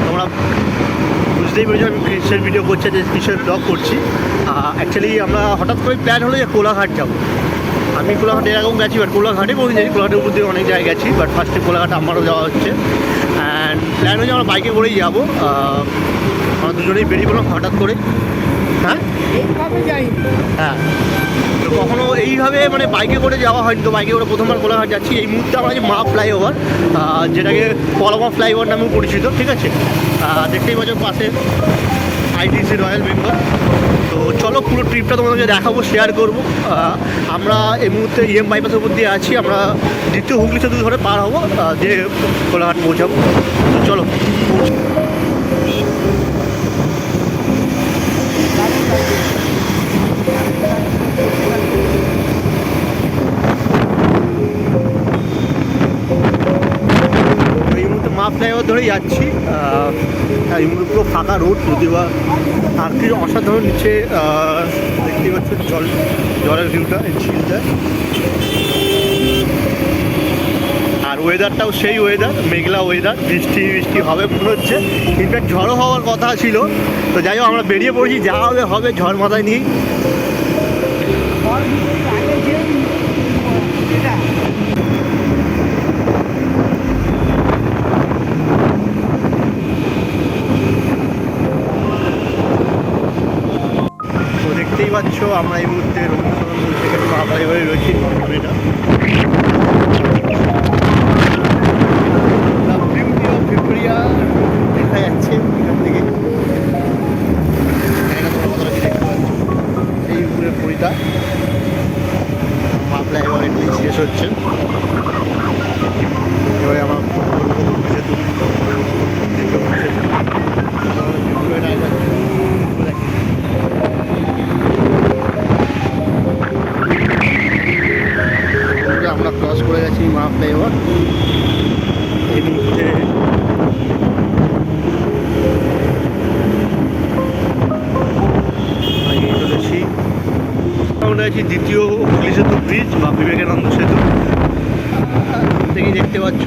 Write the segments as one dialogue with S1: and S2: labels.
S1: তোমরা বুঝতেই পেরেছো আমি কিসের ভিডিও করছি, যে কিসের ব্লগ করছি। অ্যাকচুয়ালি আমরা হঠাৎ করে প্ল্যান হলো যে কোলাঘাট যাবো। আমি কোলাঘাট এর আগেও গেছি, বাট কোলাঘাটে পৌঁছে যাই, কোলাঘাটের উপর দিয়ে অনেক জায়গায় গেছি, বাট ফার্স্টে কোলাঘাট আমারও যাওয়া হচ্ছে। অ্যান্ড প্ল্যান হয়েছে আমরা বাইকে করেই যাবো। আমরা দুজনেই বেরিয়ে পড়লাম হঠাৎ করে। হ্যাঁ হ্যাঁ, তো কখনো এইভাবে মানে বাইকে করে যাওয়া হয়নি, তো বাইকে করে প্রথমবার কোলাঘাট যাচ্ছি। এই মুহূর্তে আমরা যে মা ফ্লাইওভার, যেটাকে পলমা ফ্লাইওভার নামেও পরিচিত, ঠিক আছে। দেখতেই পাচ্ছ পাশে আইটিসি রয়্যাল বেঙ্গল। তো চলো পুরো ট্রিপটা তোমাদেরকে দেখাবো, শেয়ার করবো। আমরা এই মুহূর্তে ইএম বাইপাসের উপর দিয়ে আছি, আমরা দ্বিতীয় হুগলি সেতু ধরে পার হবো, যে কোলাঘাট পৌঁছাবো। তো চলো ফ্লাইওভার ধরেই যাচ্ছি। এই মুহূর্তে পুরো ফাঁকা রোড, প্রতিবার আর্থিক অসাধারণ নিচে দেখতে পাচ্ছ জলের ভিউটা, এই ঝিলটা। আর ওয়েদারটাও সেই ওয়েদার, মেঘলা ওয়েদার, বৃষ্টি হবে মনে হচ্ছে। ইনফ্যাক্ট ঝড়ও হওয়ার কথা ছিল, তো যাই হোক আমরা বেরিয়ে পড়েছি, যা হবে ঝড় মাথায় নিয়েই। দেখতেই পাচ্ছ আমরা এই মুহূর্তে রবীন্দ্রনাথ থেকে ফ্লাইওভারে রয়েছি। ভিক্টোরিয়া দেখা যাচ্ছে এখান থেকে, এই উপরের পরিটা মা ফ্লাইওভার একটু শেষ হচ্ছে। এবারে আমার সেতু আমরা ক্রস করে গেছি মা ফ্লাইওভার। এই মুহূর্তে এগিয়ে চলেছি, আমরা আছি দ্বিতীয় হুগলি সেতু ব্রিজ বা বিবেকানন্দ সেতু। থেকেই দেখতে পাচ্ছ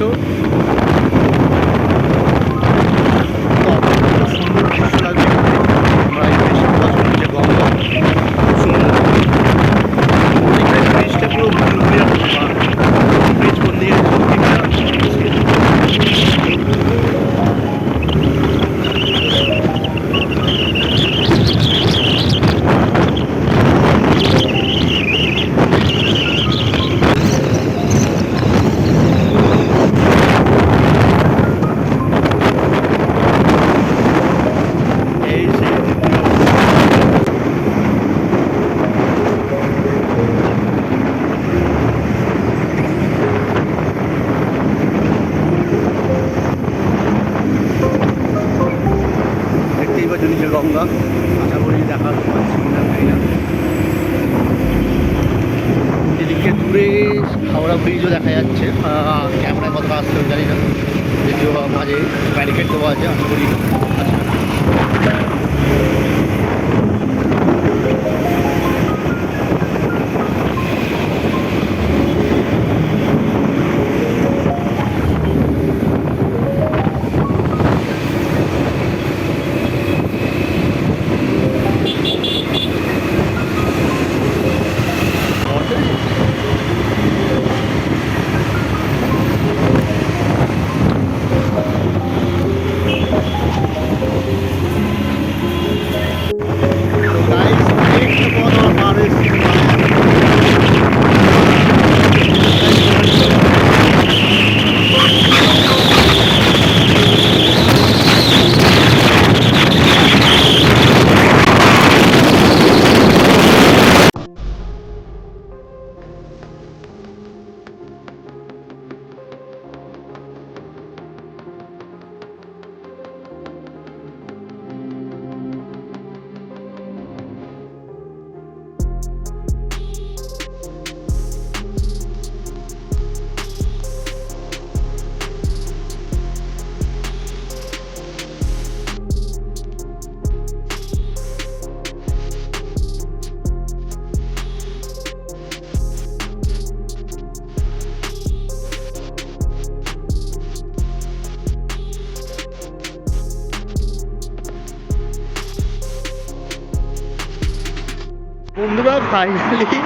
S1: সুন্দর দৃশ্য লাগবে। আমরা এই ব্রিজটা গঙ্গা, সুন্দর ব্রিজটা পুরো ব্রিজ কোন দিকে নিচে গঙ্গা, আশা করি দেখা পাচ্ছি না। এদিকে দূরে হাওড়া ব্রিজও দেখা যাচ্ছে, ক্যামেরায় কতটা আসতে জানি না, যদিও মাঝে ব্যারিকেড দেওয়া আছে, আশা করি ফাইনালি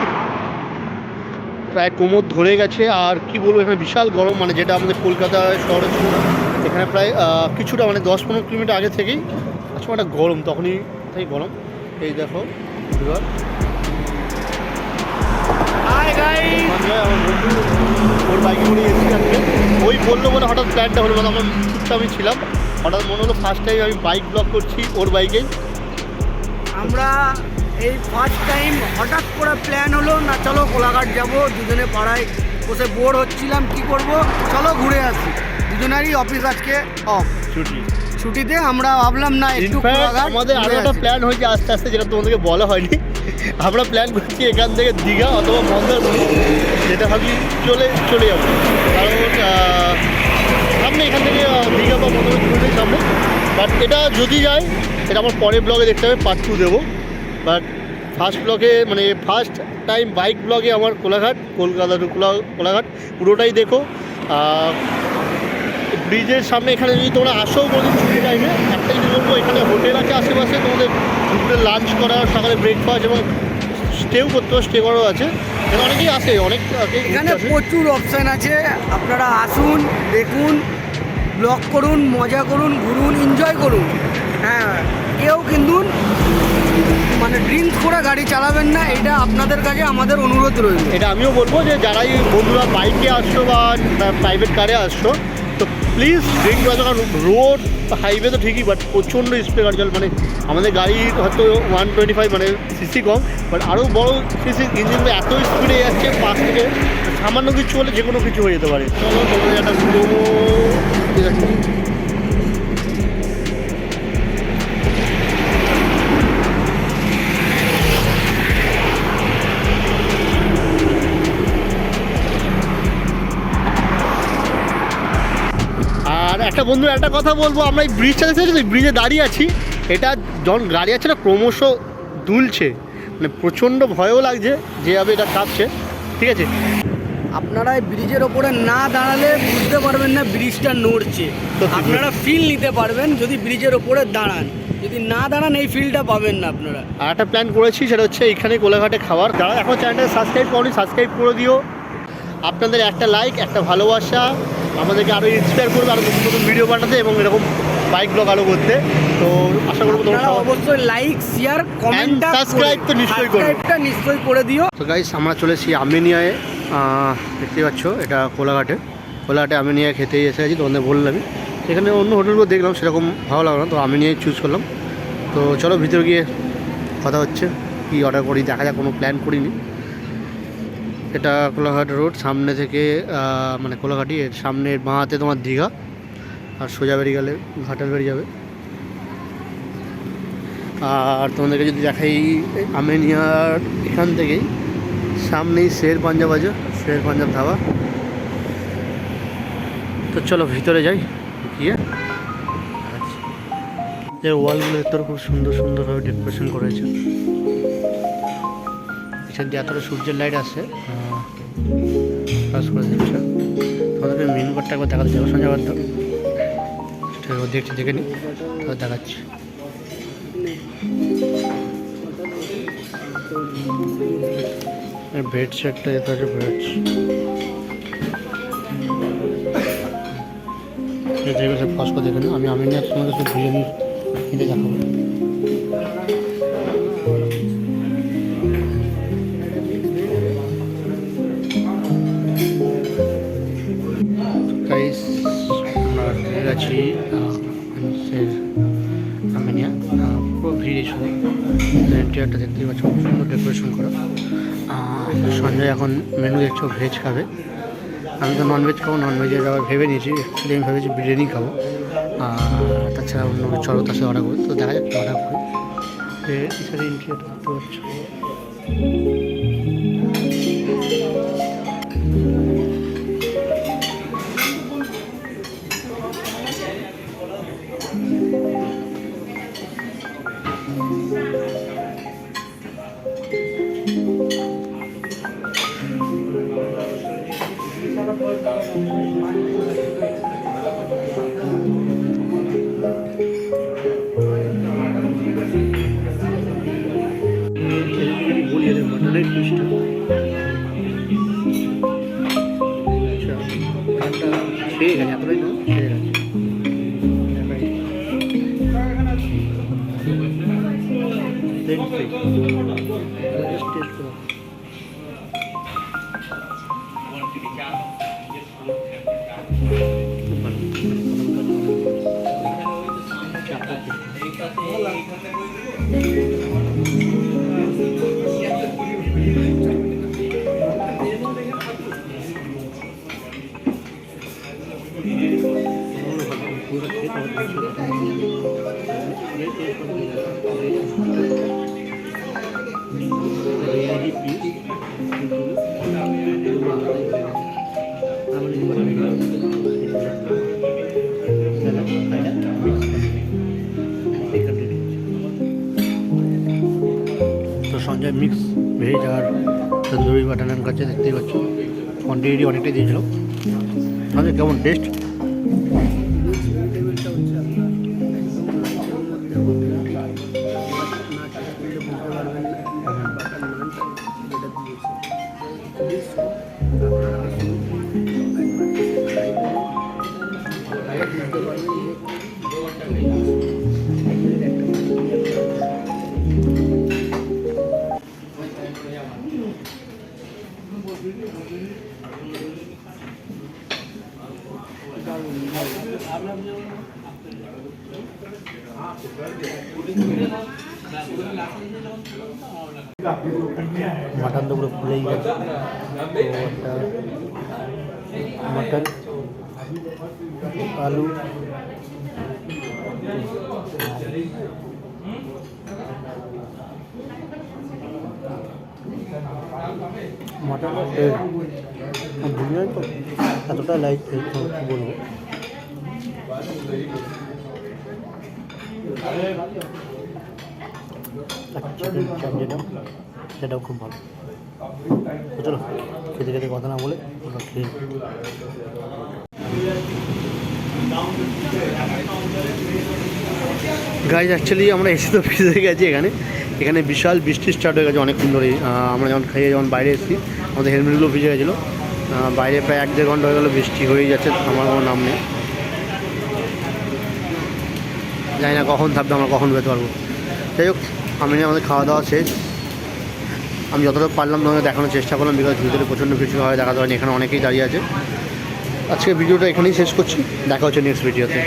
S1: প্রায় কোমর ধরে গেছে। আর কি বলবো, এখানে বিশাল গরম, মানে যেটা আমাদের কলকাতা শহরে ছিল না, এখানে প্রায় কিছুটা মানে 10-15 কিলোমিটার আগে থেকেই আচ্ছা একটা গরম, তখনই থেকে গরম। এই দেখো এবার আমার বন্ধু ওর বাইকে করে এসেছি আজকে, ওই বললো বলে হঠাৎ প্ল্যানটা হলো, মানে আমার চুপচাপ আমি ছিলাম, হঠাৎ মনে হলো ফার্স্ট টাইম আমি বাইক ব্লগ করছি ওর বাইকেই।
S2: আমরা এই ফার্স্ট টাইম হঠাৎ করে প্ল্যান হলো না, চলো কোলাঘাট যাব, দুজনে পাড়ায় বসে বোর হচ্ছিলাম, কি করব, চলো ঘুরে আসি। দুজনেরই অফিস আজকে অফ, ছুটিতে আমরা ভাবলাম না একটু
S1: আমাদের আরও একটা প্ল্যান হয়েছে আস্তে আস্তে, যেটা তোমাদেরকে বলা হয়নি। আমরা প্ল্যান করছি এখান থেকে দীঘা অথবা মন্দারমণি, যেটা ভাবি চলে যাবো, কারণ সামনে এখান থেকে দীঘা বা মন্দারমণি ঘুরলেই সামনে। বাট এটা যদি যায়, এটা আমার পরের ব্লগে দেখতে হবে, পার্ট 2 দেবো। বাট ফার্স্ট ব্লগে মানে ফার্স্ট টাইম বাইক ব্লগে আমার কোলাঘাট, কলকাতা টু কোলাঘাট পুরোটাই দেখো। ব্রিজের সামনে এখানে যদি তোমরা আসো কোনোদিন ছুটি টাইমে, একটা জিনিস বলবো, এখানে হোটেল আছে আশেপাশে, তোমাদের দুপুরে লাঞ্চ করা, সকালে ব্রেকফাস্ট এবং স্টেও করতে হবে, স্টে করাও আছে। এখানে অনেকেই আসে, অনেক
S2: এখানে প্রচুর অপশান আছে, আপনারা আসুন, দেখুন, ব্লগ করুন, মজা করুন, ঘুরুন, এনজয় করুন। হ্যাঁ, কেউ কিন্তু মানে ড্রিঙ্কস করে গাড়ি চালাবেন না, এটা আপনাদের কাছে আমাদের অনুরোধ রয়েছে।
S1: এটা আমিও বলবো যে যারাই বন্ধুরা বাইকে আসছো বা প্রাইভেট কারে আসছো, তো প্লিজ ড্রিঙ্ক করা, কারণ রোড হাইওয়ে তো ঠিকই, বাট প্রচণ্ড স্পিড গাড়ি চলে, মানে আমাদের গাড়ির হয়তো 125 মানে সিসি কম, বাট আরও বড় সিসি ইঞ্জিনগুলো এত স্পিডে যাচ্ছে, পাশ থেকে সামান্য কিছু হলে যে কোনো কিছু হয়ে যেতে পারে। চলো তোমাদের একটা পুরোনো ঠিক আছে। আর একটা বন্ধুর একটা কথা বলবো, আমরা এই ব্রিজটা দেখতে ব্রিজে দাঁড়িয়ে আছি, এটা যখন গাড়ি আছে না ক্রমশ দুলছে, মানে প্রচণ্ড ভয়ও লাগছে যেভাবে এটা কাঁপছে, ঠিক আছে।
S2: আপনারা এই ব্রিজের ওপরে না দাঁড়ালে বুঝতে পারবেন না ব্রিজটা নড়ছে, আপনারা ফিল নিতে পারবেন যদি ব্রিজের ওপরে দাঁড়ান, যদি না দাঁড়ান এই ফিলটা পাবেন না আপনারা।
S1: আর একটা প্ল্যান করেছি, সেটা হচ্ছে এখানে কোলাঘাটে খাওয়ার। যারা এখন চ্যানেলটা সাবস্ক্রাইব করনি, সাবস্ক্রাইব করে দিও। আপনাদের একটা লাইক, একটা ভালোবাসা আমাদেরকে আরও ইন্সপায়ার করবে, আরও নতুন নতুন ভিডিও বানাতে এবং এরকম বাইক ব্লগ আরও করতে। তো আশা করবো তোমরা
S2: অবশ্যই লাইক, শেয়ার, কমেন্ট,
S1: সাবস্ক্রাইব তো
S2: নিশ্চয়ই করে দিও।
S1: তো গাইস, আমরা চলে এসেছি আমিনিয়ায়, দেখতে পাচ্ছ এটা কোলাঘাটে আমিনিয়ায় খেতেই এসে গেছি, তোমাদের বললামই। এখানে অন্য হোটেলগুলো দেখলাম, সেরকম ভালো লাগলো না, তো আমিনিয়ায় চুজ করলাম। তো চলো ভিতরে গিয়ে কথা হচ্ছে, কি অর্ডার করি দেখা যাক, কোনো প্ল্যান করিনি। এটা কোলাঘাট রোড, সামনে থেকে মানে কোলাঘাটি, এর সামনের বাঁ হাতে তোমার দীঘা, আর সোজা বেরিয়ে গেলে ঘাটাল বেরিয়ে যাবে। আর তোমাদেরকে যদি দেখাই আমিনিয়ার এখান থেকেই সামনেই শের পাঞ্জাব আছে, শের পাঞ্জাব ধাবা। তো চলো ভিতরে যাই, গিয়ে এর ওয়ালগুলো ভেতরে খুব সুন্দর সুন্দরভাবে ডেকোরেশন করেছে। এখান দিয়ে এতটা সূর্যের লাইট আসছে, কাজ করে দিচ্ছে। তোমাদেরকে মেনু কার্ডটা একবার দেখাতে যাবো, সঞ্জয় বাদ দেখছি, দেখে নিই, তারপর দেখাচ্ছি। ভেজ সেটটা যেতে আছে, ভেজ ফার্স্ট করে দেখে নিই। আমি নিয়ে তোমার কাছে বিরিয়ানি কিনে দেখাবো। গাইস, আমরা ঢুকে গেছি আমিনিয়া, পুরো ভিড় শুধু। চেয়ারটা দেখতেই পাচ্ছ, খুব সুন্দর ডেকোরেশন করা। সঞ্জয় এখন মেনু দেখছো, ভেজ খাবে, আমি তো ননভেজ খাবো। ননভেজের আবার ভেবে নিয়েছি, অ্যাকচুয়ালি আমি ভেবেছি বিরিয়ানি খাবো, তাছাড়া অন্য চলো তার সাথে অর্ডার করি। তো দেখা যাক অর্ডার করি। এছাড়া ইন্ট্রিটা দেখতে পাচ্ছ, বলি এদের খেয়ে গেছে এতটাই না খেয়ে গেছে টেস্ট করো তো সঞ্জয় মিক্স ভেজ আর তন্দুরি বাটার নান কাছে দেখতেই পাচ্ছ কোয়ান্টিটি অনেকটাই দিয়েছিল সঞ্জয় কেমন টেস্ট मटन तो पूरा फुले ही है मटन आलू मटन भुनिया तो এতটা লাইট বলবো চিকেন চাপ যেটা সেটাও খুব ভালো তো চলো খেতে খেতে কথা না বলে ওটা খেয়ে গাইজ অ্যাকচুয়ালি আমরা এসে তো ফিরে গেছি এখানে বিশাল বৃষ্টি স্টার্ট হয়ে গেছে অনেকক্ষণ ধরেই আমরা যখন খাইয়ে যখন বাইরে এসেছি আমাদের হেলমেটগুলো ভিজে গেছিলো বাইরে প্রায় 1-1.5 ঘন্টা হয়ে গেলো বৃষ্টি হয়েই যাচ্ছে আমার কোনো নাম নেই জানি না কখন থাকবে আমরা কখন বেরোতে পারবো যাই হোক আমাদের খাওয়া দাওয়া শেষ আমি যতটা পারলাম তোমাকে দেখানোর চেষ্টা করলাম বিকজ ভিতরে প্রচণ্ড বৃষ্টিভাবে দেখা যায়নি এখানে অনেকেই দাঁড়িয়ে আছে আজকে ভিডিওটা এখানেই শেষ করছি দেখা হচ্ছে নেক্সট ভিডিওতে